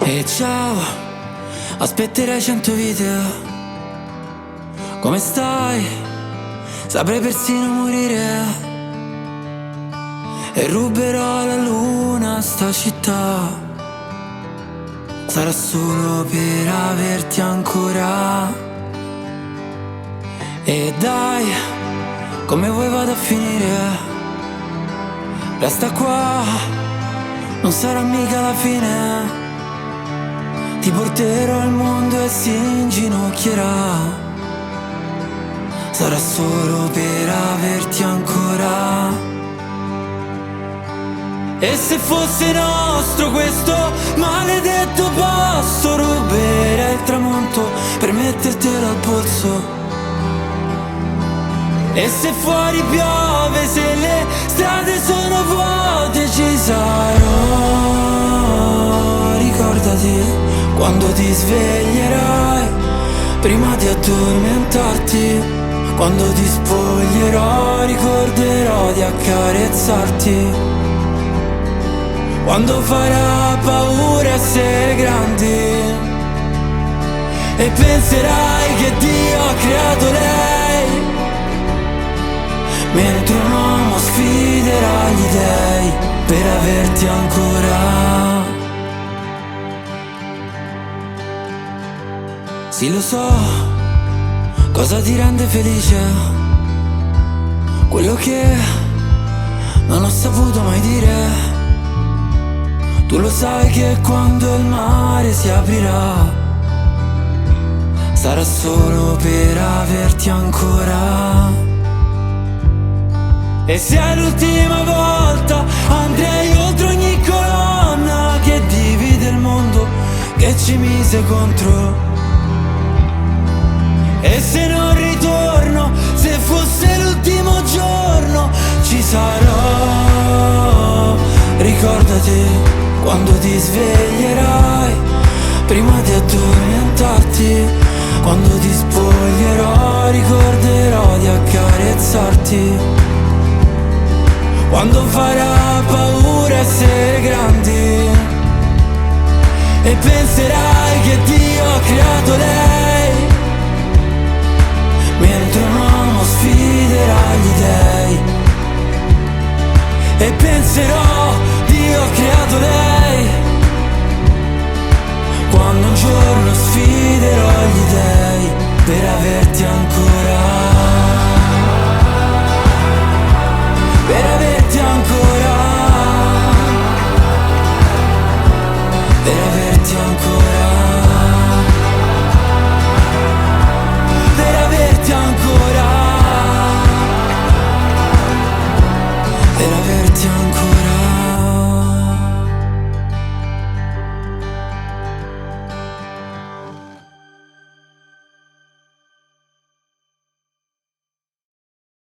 E ciao, aspetterai 100 video. Come stai? Saprei persino morire. E ruberò alla luna sta città. Sarà solo per averti ancora. E dai, come vuoi vada a finire? Resta qua, non sarà mica la fine. Ti porterò al mondo e si inginocchierà. Sarà solo per averti ancora. E se fosse nostro questo maledetto posto, ruberei il tramonto per mettertelo al polso. E se fuori piove, se le strade sono vuote, ci sarò. Ricordati quando ti sveglierai, prima di addormentarti. Quando ti spoglierò, ricorderò di accarezzarti. Quando farà paura essere grandi e penserai che Dio ha creato lei, mentre un uomo sfiderà gli dèi per averti ancora. Sì, lo so, cosa ti rende felice, quello che non ho saputo mai dire. Tu lo sai che quando il mare si aprirà, sarà solo per averti ancora. E se è l'ultima volta, andrei oltre ogni colonna che divide il mondo, che ci mise contro. E se non ritorno, se fosse l'ultimo giorno, ci sarò. Ricordati quando ti sveglierai, prima di addormentarti. Quando ti spoglierò, ricorderò di accarezzarti. Quando farà paura essere grandi e penserai che Dio ha creato lei, mentre un uomo sfiderà gli dèi. E penserò, Dio ha creato lei, quando un giorno sfiderò gli dèi per averti ancora.